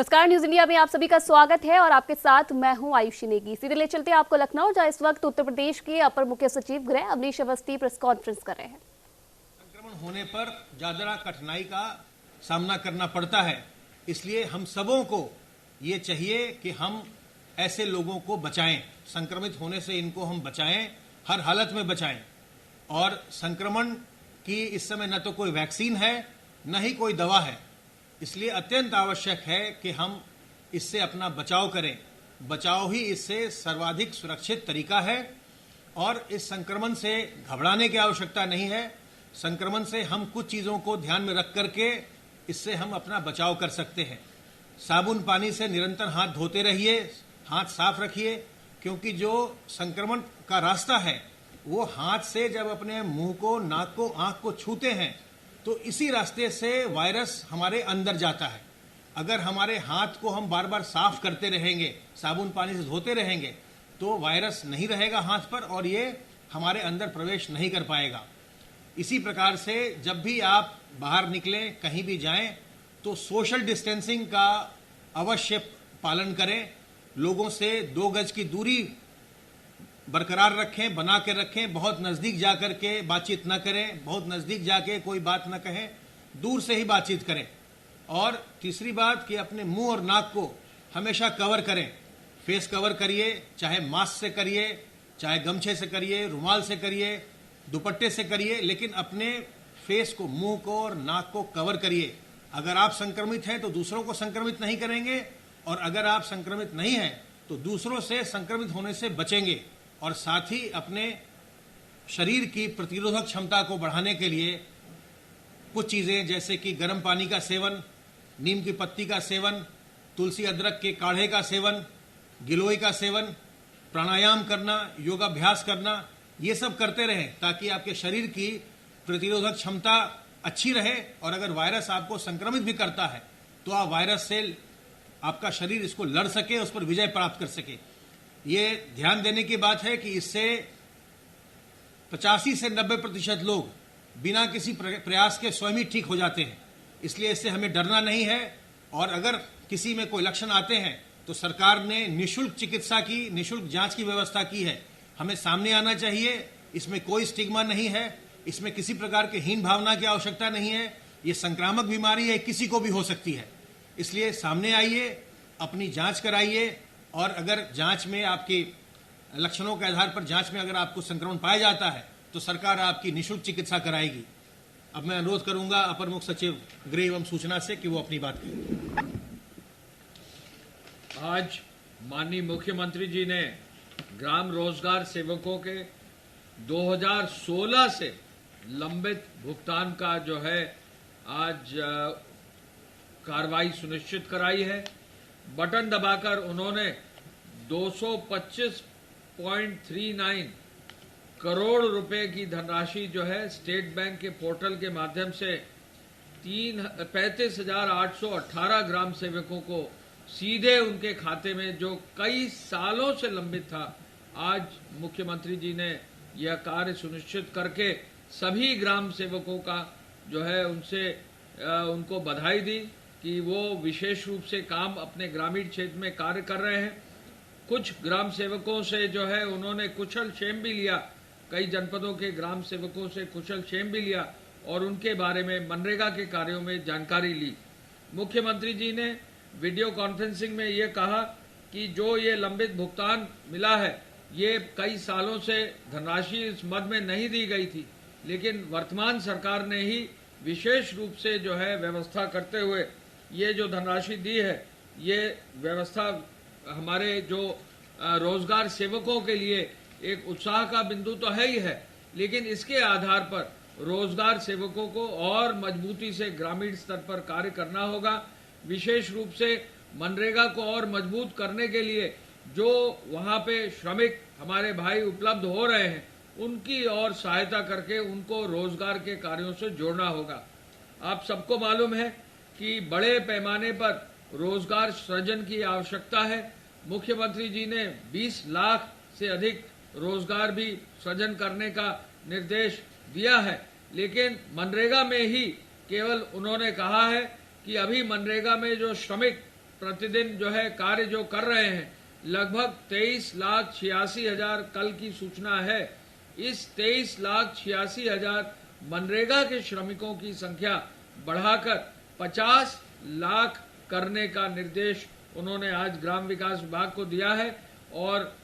नमस्कार, news India में आप सभी का स्वागत है और आपके साथ मैं हूं आयुषी नेगी। सीधे ले चलते हैं आपको लखनऊ, जहां इस वक्त उत्तर प्रदेश के अपर मुख्य सचिव गृह अवनीश अवस्थी प्रेस कॉन्फ्रेंस कर रहे हैं। संक्रमण होने पर ज्यादा कठिनाई का सामना करना पड़ता है, इसलिए हम सबों को ये चाहिए कि हम ऐसे लोगों को बचाएं, संक्रमित होने से इनको हम बचाएं, हर हालत में बचाएं। और संक्रमण की इस समय न तो कोई वैक्सीन है न ही कोई दवा है, इसलिए अत्यंत आवश्यक है कि हम इससे अपना बचाव करें। बचाव ही इससे सर्वाधिक सुरक्षित तरीका है और इस संक्रमण से घबराने की आवश्यकता नहीं है। संक्रमण से हम कुछ चीज़ों को ध्यान में रख करके इससे हम अपना बचाव कर सकते हैं। साबुन पानी से निरंतर हाथ धोते रहिए, हाथ साफ रखिए, क्योंकि जो संक्रमण का रास्ता है वो हाथ से जब अपने मुंह को, नाक को, आंख को छूते हैं तो इसी रास्ते से वायरस हमारे अंदर जाता है। अगर हमारे हाथ को हम बार बार साफ करते रहेंगे, साबुन पानी से धोते रहेंगे, तो वायरस नहीं रहेगा हाथ पर और ये हमारे अंदर प्रवेश नहीं कर पाएगा। इसी प्रकार से जब भी आप बाहर निकलें, कहीं भी जाएं, तो सोशल डिस्टेंसिंग का अवश्य पालन करें। लोगों से 2 गज की दूरी बरकरार रखें, बना के रखें। बहुत नज़दीक जाकर के बातचीत न करें, बहुत नज़दीक जाके कोई बात न कहें, दूर से ही बातचीत करें। और तीसरी बात कि अपने मुंह और नाक को हमेशा कवर करें। फेस कवर करिए, चाहे मास्क से करिए, चाहे गमछे से करिए, रुमाल से करिए, दुपट्टे से करिए, लेकिन अपने फेस को, मुंह को और नाक को कवर करिए। अगर आप संक्रमित हैं तो दूसरों को संक्रमित नहीं करेंगे, और अगर आप संक्रमित नहीं हैं तो दूसरों से संक्रमित होने से बचेंगे। और साथ ही अपने शरीर की प्रतिरोधक क्षमता को बढ़ाने के लिए कुछ चीज़ें जैसे कि गर्म पानी का सेवन, नीम की पत्ती का सेवन, तुलसी अदरक के काढ़े का सेवन, गिलोय का सेवन, प्राणायाम करना, योगाभ्यास करना, ये सब करते रहें ताकि आपके शरीर की प्रतिरोधक क्षमता अच्छी रहे। और अगर वायरस आपको संक्रमित भी करता है तो आप वायरस से आपका शरीर इसको लड़ सके, उस पर विजय प्राप्त कर सके। ये ध्यान देने की बात है कि इससे 85 से 90% लोग बिना किसी प्रयास के स्वयं ही ठीक हो जाते हैं, इसलिए इससे हमें डरना नहीं है। और अगर किसी में कोई लक्षण आते हैं तो सरकार ने निःशुल्क चिकित्सा की, निःशुल्क जांच की व्यवस्था की है। हमें सामने आना चाहिए, इसमें कोई स्टिग्मा नहीं है, इसमें किसी प्रकार के हीन भावना की आवश्यकता नहीं है। ये संक्रामक बीमारी है, किसी को भी हो सकती है, इसलिए सामने आइए, अपनी जांच कराइए। और अगर जांच में आपके लक्षणों के आधार पर जांच में अगर आपको संक्रमण पाया जाता है तो सरकार आपकी निःशुल्क चिकित्सा कराएगी। अब मैं अनुरोध करूंगा अपर मुख्य सचिव गृह एवं सूचना से कि वो अपनी बात करें। आज माननीय मुख्यमंत्री जी ने ग्राम रोजगार सेवकों के 2016 से लंबित भुगतान का जो है आज कार्रवाई सुनिश्चित कराई है। बटन दबाकर उन्होंने 225.39 करोड़ रुपए की धनराशि जो है स्टेट बैंक के पोर्टल के माध्यम से 35,818 ग्राम सेवकों को सीधे उनके खाते में, जो कई सालों से लंबित था, आज मुख्यमंत्री जी ने यह कार्य सुनिश्चित करके सभी ग्राम सेवकों का जो है उनको बधाई दी कि वो विशेष रूप से काम अपने ग्रामीण क्षेत्र में कार्य कर रहे हैं। कुछ ग्राम सेवकों से जो है उन्होंने कुशल क्षेम भी लिया, कई जनपदों के ग्राम सेवकों से कुशल क्षेम भी लिया और उनके बारे में मनरेगा के कार्यों में जानकारी ली। मुख्यमंत्री जी ने वीडियो कॉन्फ्रेंसिंग में ये कहा कि जो ये लंबित भुगतान मिला है, ये कई सालों से धनराशि इस मद में नहीं दी गई थी, लेकिन वर्तमान सरकार ने ही विशेष रूप से जो है व्यवस्था करते हुए ये जो धनराशि दी है, ये व्यवस्था हमारे जो रोजगार सेवकों के लिए एक उत्साह का बिंदु तो है ही है, लेकिन इसके आधार पर रोजगार सेवकों को और मजबूती से ग्रामीण स्तर पर कार्य करना होगा। विशेष रूप से मनरेगा को और मजबूत करने के लिए जो वहाँ पे श्रमिक हमारे भाई उपलब्ध हो रहे हैं, उनकी और सहायता करके उनको रोजगार के कार्यों से जोड़ना होगा। आप सबको मालूम है कि बड़े पैमाने पर रोजगार सृजन की आवश्यकता है। मुख्यमंत्री जी ने 20 लाख से अधिक रोजगार भी सृजन करने का निर्देश दिया है, लेकिन मनरेगा में ही केवल उन्होंने कहा है कि अभी मनरेगा में जो श्रमिक प्रतिदिन जो है कार्य जो कर रहे हैं, लगभग 23,86,000 कल की सूचना है। इस 23,86,000 मनरेगा के श्रमिकों की संख्या बढ़ाकर 50 लाख करने का निर्देश उन्होंने आज ग्राम विकास विभाग को दिया है। और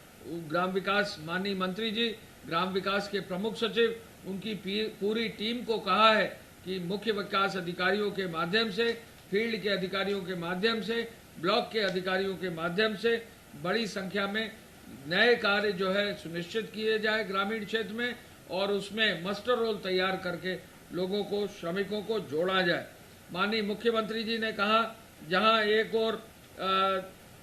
ग्राम विकास माननीय मंत्री जी, ग्राम विकास के प्रमुख सचिव, उनकी पूरी टीम को कहा है कि मुख्य विकास अधिकारियों के माध्यम से, फील्ड के अधिकारियों के माध्यम से, ब्लॉक के अधिकारियों के माध्यम से बड़ी संख्या में नए कार्य जो है सुनिश्चित किए जाए ग्रामीण क्षेत्र में, और उसमें मास्टर रोल तैयार करके लोगों को, श्रमिकों को जोड़ा जाए। माननीय मुख्यमंत्री जी ने कहा, जहां एक और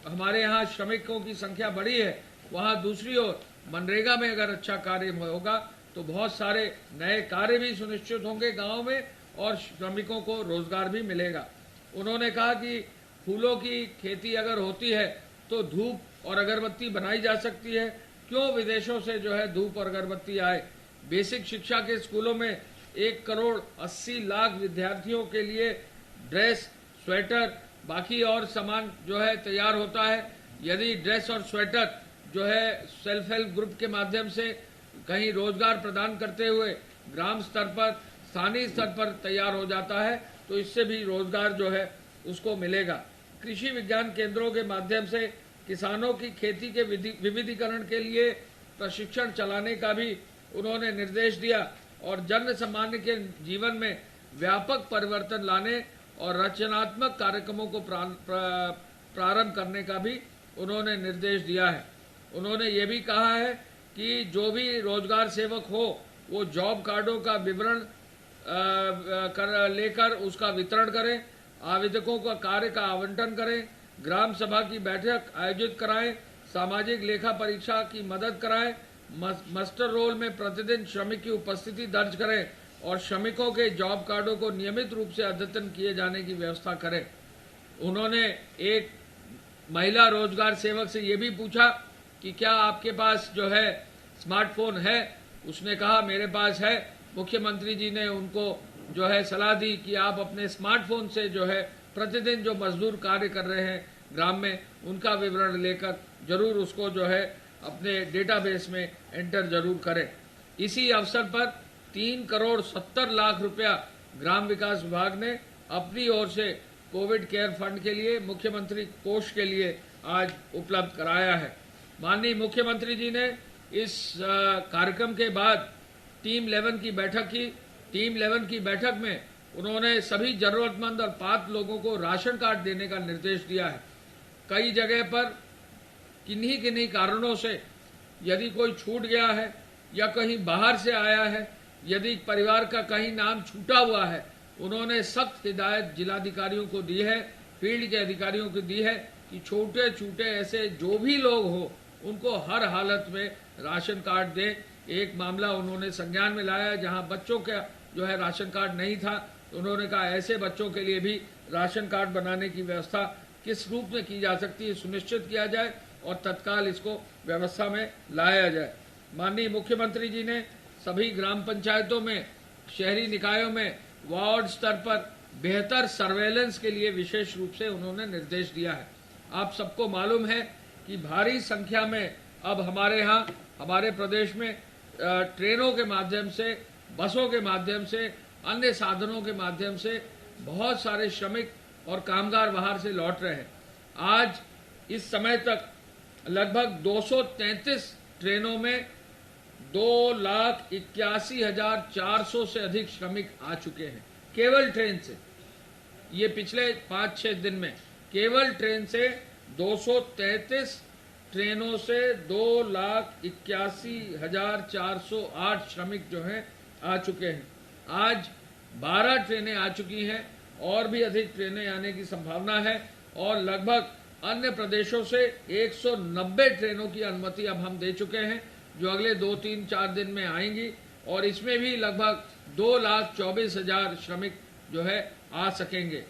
हमारे यहाँ श्रमिकों की संख्या बढ़ी है, वहां दूसरी ओर मनरेगा में अगर अच्छा कार्य होगा तो बहुत सारे नए कार्य भी सुनिश्चित होंगे गांव में, और श्रमिकों को रोजगार भी मिलेगा। उन्होंने कहा कि फूलों की खेती अगर होती है तो धूप और अगरबत्ती बनाई जा सकती है, क्यों विदेशों से जो है धूप और अगरबत्ती आए। बेसिक शिक्षा के स्कूलों में 1,80,00,000 विद्यार्थियों के लिए ड्रेस, स्वेटर, बाकी और सामान जो है तैयार होता है। यदि ड्रेस और स्वेटर जो है सेल्फ हेल्प ग्रुप के माध्यम से कहीं रोजगार प्रदान करते हुए ग्राम स्तर पर, स्थानीय स्तर पर तैयार हो जाता है, तो इससे भी रोजगार जो है उसको मिलेगा। कृषि विज्ञान केंद्रों के माध्यम से किसानों की खेती के विविधीकरण के लिए प्रशिक्षण चलाने का भी उन्होंने निर्देश दिया, और जन सामान्य के जीवन में व्यापक परिवर्तन लाने और रचनात्मक कार्यक्रमों को प्रारंभ करने का भी उन्होंने निर्देश दिया है। उन्होंने ये भी कहा है कि जो भी रोजगार सेवक हो वो जॉब कार्डों का विवरण लेकर उसका वितरण करें, आवेदकों का कार्य का आवंटन करें, ग्राम सभा की बैठक आयोजित कराएं, सामाजिक लेखा परीक्षा की मदद कराएं, मास्टर रोल में प्रतिदिन श्रमिक की उपस्थिति दर्ज करें, और श्रमिकों के जॉब कार्डों को नियमित रूप से अद्यतन किए जाने की व्यवस्था करें। उन्होंने एक महिला रोजगार सेवक से ये भी पूछा कि क्या आपके पास जो है स्मार्टफोन है। उसने कहा मेरे पास है। मुख्यमंत्री जी ने उनको जो है सलाह दी कि आप अपने स्मार्टफोन से जो है प्रतिदिन जो मजदूर कार्य कर रहे हैं ग्राम में, उनका विवरण लेकर जरूर उसको जो है अपने डेटाबेस में एंटर जरूर करें। इसी अवसर पर 3,70,00,000 रुपया ग्राम विकास विभाग ने अपनी ओर से कोविड केयर फंड के लिए, मुख्यमंत्री कोष के लिए आज उपलब्ध कराया है। माननीय मुख्यमंत्री जी ने इस कार्यक्रम के बाद टीम 11 की बैठक की। टीम 11 की बैठक में उन्होंने सभी जरूरतमंद और पात्र लोगों को राशन कार्ड देने का निर्देश दिया है। कई जगह पर किन्हीं किन्हीं कारणों से यदि कोई छूट गया है या कहीं बाहर से आया है, यदि परिवार का कहीं नाम छूटा हुआ है, उन्होंने सख्त हिदायत जिलाधिकारियों को दी है, फील्ड के अधिकारियों को दी है कि छोटे छोटे ऐसे जो भी लोग हो उनको हर हालत में राशन कार्ड दें। एक मामला उन्होंने संज्ञान में लाया जहां बच्चों का जो है राशन कार्ड नहीं था, तो उन्होंने कहा ऐसे बच्चों के लिए भी राशन कार्ड बनाने की व्यवस्था किस रूप में की जा सकती है सुनिश्चित किया जाए और तत्काल इसको व्यवस्था में लाया जाए। माननीय मुख्यमंत्री जी ने सभी ग्राम पंचायतों में, शहरी निकायों में वार्ड स्तर पर बेहतर सर्वेलेंस के लिए विशेष रूप से उन्होंने निर्देश दिया है। आप सबको मालूम है कि भारी संख्या में अब हमारे यहाँ, हमारे प्रदेश में ट्रेनों के माध्यम से, बसों के माध्यम से, अन्य साधनों के माध्यम से बहुत सारे श्रमिक और कामगार बाहर से लौट रहे हैं। आज इस समय तक लगभग 233 ट्रेनों में 2,81,400 से अधिक श्रमिक आ चुके हैं केवल ट्रेन से। ये पिछले 5-6 दिन में केवल ट्रेन से 233 ट्रेनों से 2,81,408 श्रमिक जो हैं आ चुके हैं। आज 12 ट्रेनें आ चुकी हैं और भी अधिक ट्रेनें आने की संभावना है, और लगभग अन्य प्रदेशों से 190 ट्रेनों की अनुमति अब हम दे चुके हैं जो अगले 2-3-4 दिन में आएंगी, और इसमें भी लगभग 2,24,000 श्रमिक जो है आ सकेंगे।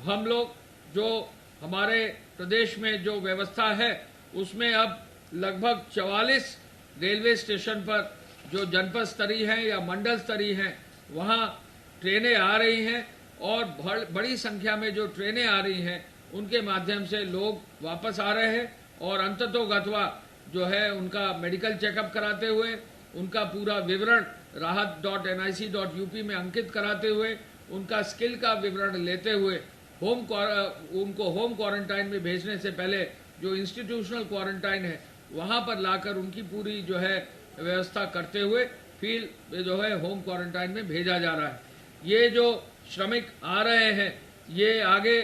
हम लोग जो हमारे प्रदेश में जो व्यवस्था है उसमें अब लगभग 44 रेलवे स्टेशन पर जो जनपद स्तरीय हैं या मंडल स्तरीय हैं वहाँ ट्रेनें आ रही हैं, और बड़ी संख्या में जो ट्रेनें आ रही हैं उनके माध्यम से लोग वापस आ रहे हैं और अंततोगत्वा जो है उनका मेडिकल चेकअप कराते हुए, उनका पूरा विवरण rahat.nic.up में अंकित कराते हुए, उनका स्किल का विवरण लेते हुए उनको होम क्वारंटाइन में भेजने से पहले जो इंस्टीट्यूशनल क्वारंटाइन है वहां पर लाकर उनकी पूरी जो है व्यवस्था करते हुए फिर जो है होम क्वारंटाइन में भेजा जा रहा है। ये जो श्रमिक आ रहे हैं ये आगे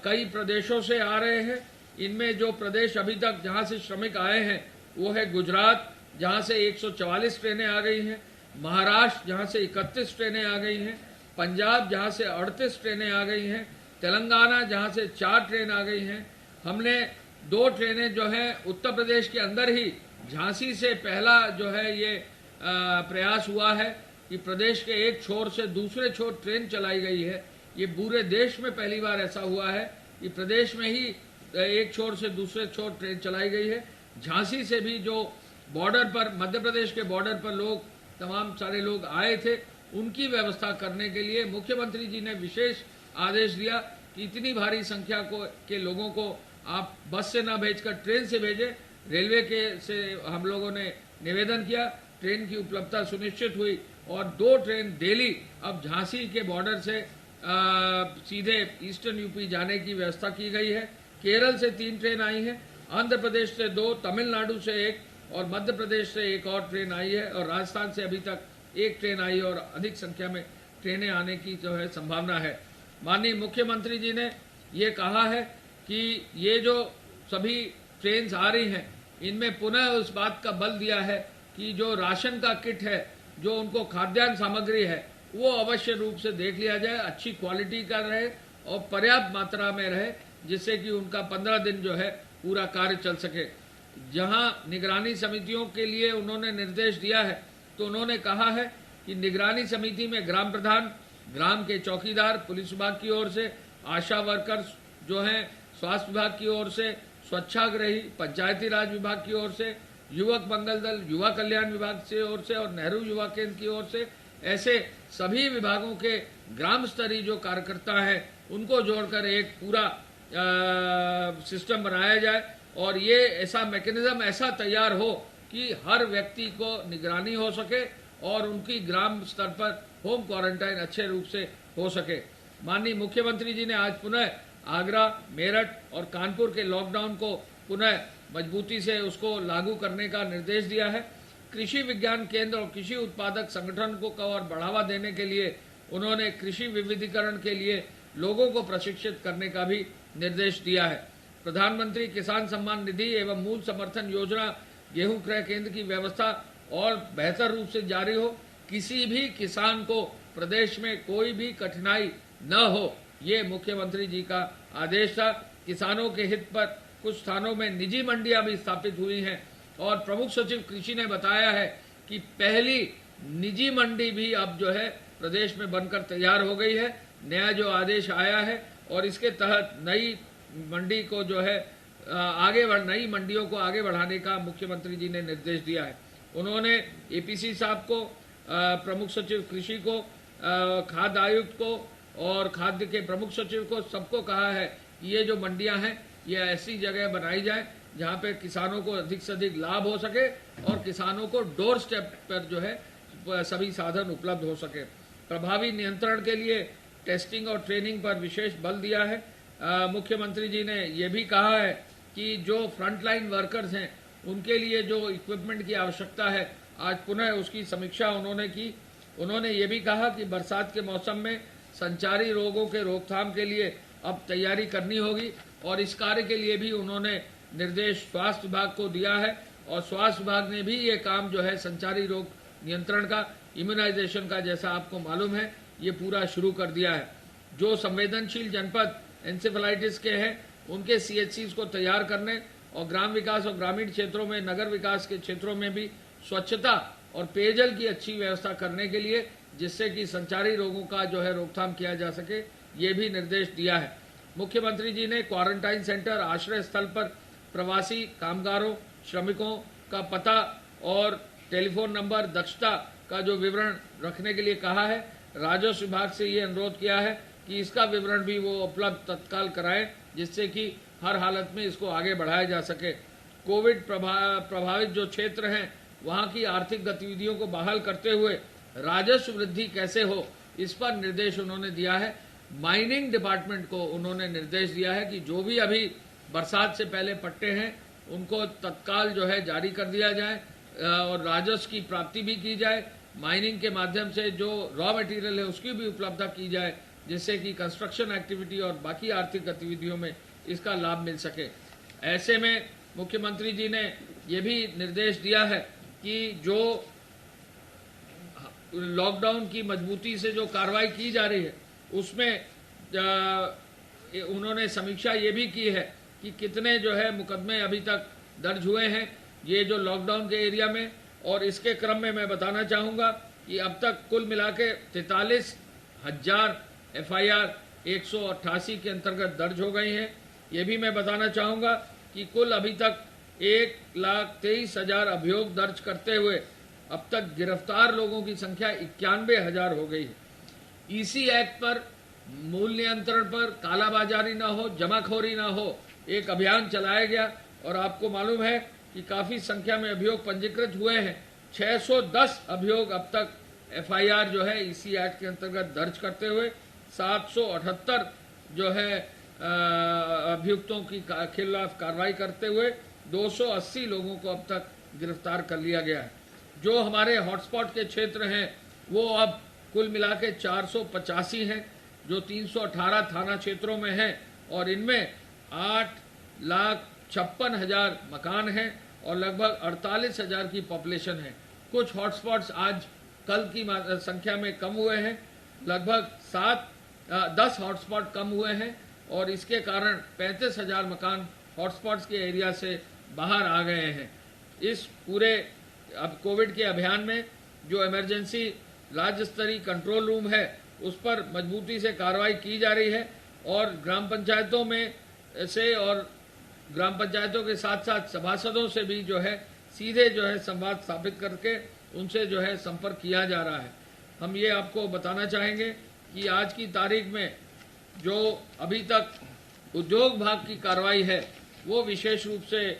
कई प्रदेशों से आ रहे हैं। इनमें जो प्रदेश अभी तक जहां से श्रमिक आए हैं वो है गुजरात, जहां से 144 ट्रेनें आ गई हैं, महाराष्ट्र जहां से 31 ट्रेनें आ गई हैं, पंजाब जहां से 38 ट्रेनें आ गई हैं, तेलंगाना जहां से 4 ट्रेन आ गई हैं। हमने 2 ट्रेनें जो है उत्तर प्रदेश के अंदर ही झांसी से पहला जो है ये प्रयास हुआ है कि प्रदेश के एक छोर से दूसरे छोर ट्रेन चलाई गई है। ये पूरे देश में पहली बार ऐसा हुआ है कि प्रदेश में ही एक छोर से दूसरे छोर ट्रेन चलाई गई है। झांसी से भी जो बॉर्डर पर, मध्य प्रदेश के बॉर्डर पर लोग, तमाम सारे लोग आए थे, उनकी व्यवस्था करने के लिए मुख्यमंत्री जी ने विशेष आदेश दिया कि इतनी भारी संख्या के लोगों को आप बस से ना भेजकर ट्रेन से भेजें। रेलवे से हम लोगों ने निवेदन किया, ट्रेन की उपलब्धता सुनिश्चित हुई और 2 ट्रेन डेली अब झांसी के बॉर्डर से सीधे ईस्टर्न यूपी जाने की व्यवस्था की गई है। केरल से 3 ट्रेन आई है, आंध्र प्रदेश से 2, तमिलनाडु से 1 और मध्य प्रदेश से 1 और ट्रेन आई है और राजस्थान से अभी तक 1 ट्रेन आई है और अधिक संख्या में ट्रेनें आने की जो है संभावना है। माननीय मुख्यमंत्री जी ने ये कहा है कि ये जो सभी ट्रेन आ रही हैं इनमें पुनः उस बात का बल दिया है कि जो राशन का किट है, जो उनको खाद्यान्न सामग्री है, वो अवश्य रूप से देख लिया जाए, अच्छी क्वालिटी का रहे और पर्याप्त मात्रा में रहे, जिससे कि उनका 15 दिन जो है पूरा कार्य चल सके। जहां निगरानी समितियों के लिए उन्होंने निर्देश दिया है तो उन्होंने कहा है कि निगरानी समिति में ग्राम प्रधान, ग्राम के चौकीदार, पुलिस विभाग की ओर से आशा वर्कर्स जो हैं, स्वास्थ्य विभाग की ओर से स्वच्छाग्रही, पंचायती राज विभाग की ओर से, युवक मंगल दल, युवा कल्याण विभाग की ओर से और नेहरू युवा केंद्र की ओर से, ऐसे सभी विभागों के ग्राम स्तरीय जो कार्यकर्ता हैं उनको जोड़कर एक पूरा सिस्टम बनाया जाए और ये ऐसा मैकेनिज्म ऐसा तैयार हो कि हर व्यक्ति को निगरानी हो सके और उनकी ग्राम स्तर पर होम क्वारंटाइन अच्छे रूप से हो सके। माननीय मुख्यमंत्री जी ने आज पुनः आगरा, मेरठ और कानपुर के लॉकडाउन को पुनः मजबूती से उसको लागू करने का निर्देश दिया है। कृषि विज्ञान केंद्र और कृषि उत्पादक संगठन को और बढ़ावा देने के लिए उन्होंने कृषि विविधीकरण के लिए लोगों को प्रशिक्षित करने का भी निर्देश दिया है। प्रधानमंत्री किसान सम्मान निधि एवं मूल समर्थन योजना गेहूं क्रय केंद्र की व्यवस्था और बेहतर रूप से जारी हो, किसी भी किसान को प्रदेश में कोई भी कठिनाई न हो, ये मुख्यमंत्री जी का आदेश था। किसानों के हित पर कुछ स्थानों में निजी मंडियां भी स्थापित हुई हैं और प्रमुख सचिव कृषि ने बताया है कि पहली निजी मंडी भी अब जो है प्रदेश में बनकर तैयार हो गई है। नया जो आदेश आया है और इसके तहत नई मंडी को जो है नई मंडियों को आगे बढ़ाने का मुख्यमंत्री जी ने निर्देश दिया है। उन्होंने एपीसी साहब को, प्रमुख सचिव कृषि को, खाद्य आयुक्त को और खाद्य के प्रमुख सचिव को, सबको कहा है कि ये जो मंडियां हैं ये ऐसी जगह बनाई जाए जहां पे किसानों को अधिक से अधिक लाभ हो सके और किसानों को डोर स्टेप पर जो है सभी साधन उपलब्ध हो सके। प्रभावी नियंत्रण के लिए टेस्टिंग और ट्रेनिंग पर विशेष बल दिया है। मुख्यमंत्री जी ने यह भी कहा है कि जो फ्रंटलाइन वर्कर्स हैं उनके लिए जो इक्विपमेंट की आवश्यकता है आज पुनः उसकी समीक्षा उन्होंने की। उन्होंने ये भी कहा कि बरसात के मौसम में संचारी रोगों के रोकथाम के लिए अब तैयारी करनी होगी और इस कार्य के लिए भी उन्होंने निर्देश स्वास्थ्य विभाग को दिया है और स्वास्थ्य विभाग ने भी ये काम जो है संचारी रोग नियंत्रण का, इम्यूनाइजेशन का, जैसा आपको मालूम है, ये पूरा शुरू कर दिया है। जो संवेदनशील जनपद एंसेफेलाइटिस के हैं उनके CHCs को तैयार करने और ग्राम विकास और ग्रामीण क्षेत्रों में, नगर विकास के क्षेत्रों में भी स्वच्छता और पेयजल की अच्छी व्यवस्था करने के लिए, जिससे कि संचारी रोगों का जो है रोकथाम किया जा सके, ये भी निर्देश दिया है। मुख्यमंत्री जी ने क्वारंटाइन सेंटर, आश्रय स्थल पर प्रवासी कामगारों, श्रमिकों का पता और टेलीफोन नंबर, दक्षता का जो विवरण रखने के लिए कहा है। राजस्व विभाग से ये अनुरोध किया है कि इसका विवरण भी वो उपलब्ध तत्काल कराएं, जिससे कि हर हालत में इसको आगे बढ़ाया जा सके। कोविड प्रभावित जो क्षेत्र हैं वहाँ की आर्थिक गतिविधियों को बहाल करते हुए राजस्व वृद्धि कैसे हो, इस पर निर्देश उन्होंने दिया है। माइनिंग डिपार्टमेंट को उन्होंने निर्देश दिया है कि जो भी अभी बरसात से पहले पट्टे हैं उनको तत्काल जो है जारी कर दिया जाए और राजस्व की प्राप्ति भी की जाए। माइनिंग के माध्यम से जो रॉ मटेरियल है उसकी भी उपलब्धता की जाए, जिससे कि कंस्ट्रक्शन एक्टिविटी और बाकी आर्थिक गतिविधियों में इसका लाभ मिल सके। ऐसे में मुख्यमंत्री जी ने ये भी निर्देश दिया है कि जो लॉकडाउन की मजबूती से जो कार्रवाई की जा रही है उसमें उन्होंने समीक्षा ये भी की है कि कितने जो है मुकदमे अभी तक दर्ज हुए हैं ये जो लॉकडाउन के एरिया में। और इसके क्रम में मैं बताना चाहूँगा कि अब तक कुल मिला के 43,000 FIR 188 के अंतर्गत दर्ज हो गई हैं। ये भी मैं बताना चाहूँगा कि कुल अभी तक 1,23,000 अभियोग दर्ज करते हुए अब तक गिरफ्तार लोगों की संख्या 91,000 हो गई है। EC एक्ट पर मूल्य नियंत्रण पर कालाबाजारी ना हो, जमाखोरी ना हो, एक अभियान चलाया गया और आपको मालूम है कि काफी संख्या में अभियोग पंजीकृत हुए हैं। 610 अभियोग अब तक FIR जो है EC एक्ट के अंतर्गत दर्ज करते हुए 778 जो है अभियुक्तों की खिलाफ कार्रवाई करते हुए 280 लोगों को अब तक गिरफ्तार कर लिया गया है। जो हमारे हॉटस्पॉट के क्षेत्र हैं वो अब कुल मिला के 485 हैं जो 318 थाना क्षेत्रों में हैं और इनमें 8,56,000 मकान हैं और लगभग 48,000 की पॉपुलेशन है। कुछ हॉटस्पॉट्स आज कल की संख्या में कम हुए हैं, लगभग 10 हॉटस्पॉट कम हुए हैं और इसके कारण 35,000 मकान हॉटस्पॉट्स के एरिया से बाहर आ गए हैं। इस पूरे अब कोविड के अभियान में जो इमरजेंसी राज्य स्तरीय कंट्रोल रूम है उस पर मजबूती से कार्रवाई की जा रही है और ग्राम पंचायतों में से और ग्राम पंचायतों के साथ साथ सभासदों से भी जो है सीधे जो है संवाद स्थापित करके उनसे जो है संपर्क किया जा रहा है। हम ये आपको बताना चाहेंगे कि आज की तारीख में जो अभी तक उद्योग विभाग की कार्रवाई है वो विशेष रूप से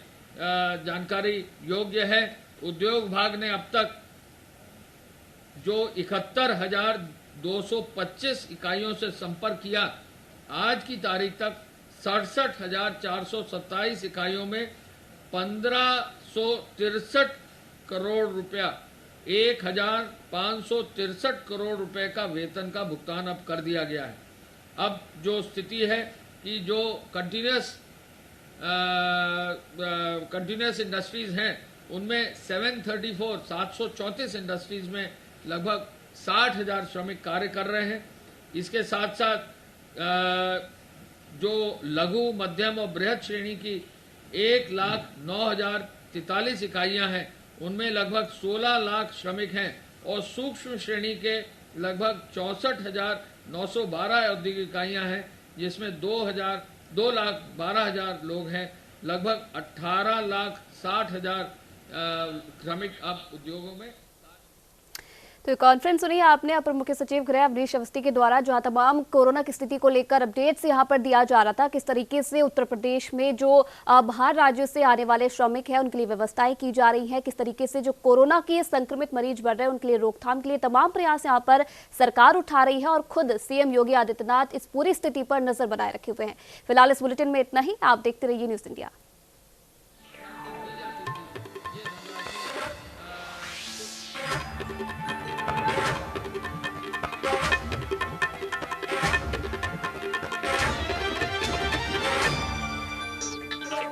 जानकारी योग्य है। उद्योग विभाग ने अब तक जो 71,225 इकाइयों से संपर्क किया, आज की तारीख तक 67,427 इकाइयों में 1,563 करोड़ रुपया 1,563 करोड़ रुपए का वेतन का भुगतान अब कर दिया गया है। अब जो स्थिति है कि जो कंटिन्यूस इंडस्ट्रीज हैं उनमें 734 इंडस्ट्रीज में लगभग 60,000 श्रमिक कार्य कर रहे हैं। इसके साथ साथ जो लघु मध्यम और बृहद श्रेणी की 1,09,043 इकाइयां हैं उनमें लगभग 16 लाख श्रमिक हैं और सूक्ष्म श्रेणी के लगभग 64,912 औद्योगिक इकाइयां हैं जिसमें 2,12,000 लोग हैं। लगभग 18,60,000 श्रमिक अब उद्योगों में। तो कॉन्फ्रेंस सुनी आपने अपर मुख्य सचिव गृह अवनीश अवस्थी के द्वारा, जहां तमाम कोरोना की स्थिति को लेकर अपडेट्स यहां पर दिया जा रहा था, किस तरीके से उत्तर प्रदेश में जो बाहर राज्यों से आने वाले श्रमिक हैं उनके लिए व्यवस्थाएं की जा रही हैं, किस तरीके से जो कोरोना के संक्रमित मरीज बढ़ रहे हैं उनके लिए रोकथाम के लिए तमाम प्रयास यहां पर सरकार उठा रही है और खुद सीएम योगी आदित्यनाथ इस पूरी स्थिति पर नजर बनाए रखे हुए हैं। फिलहाल इस बुलेटिन में इतना ही। आप देखते रहिए न्यूज़ इंडिया।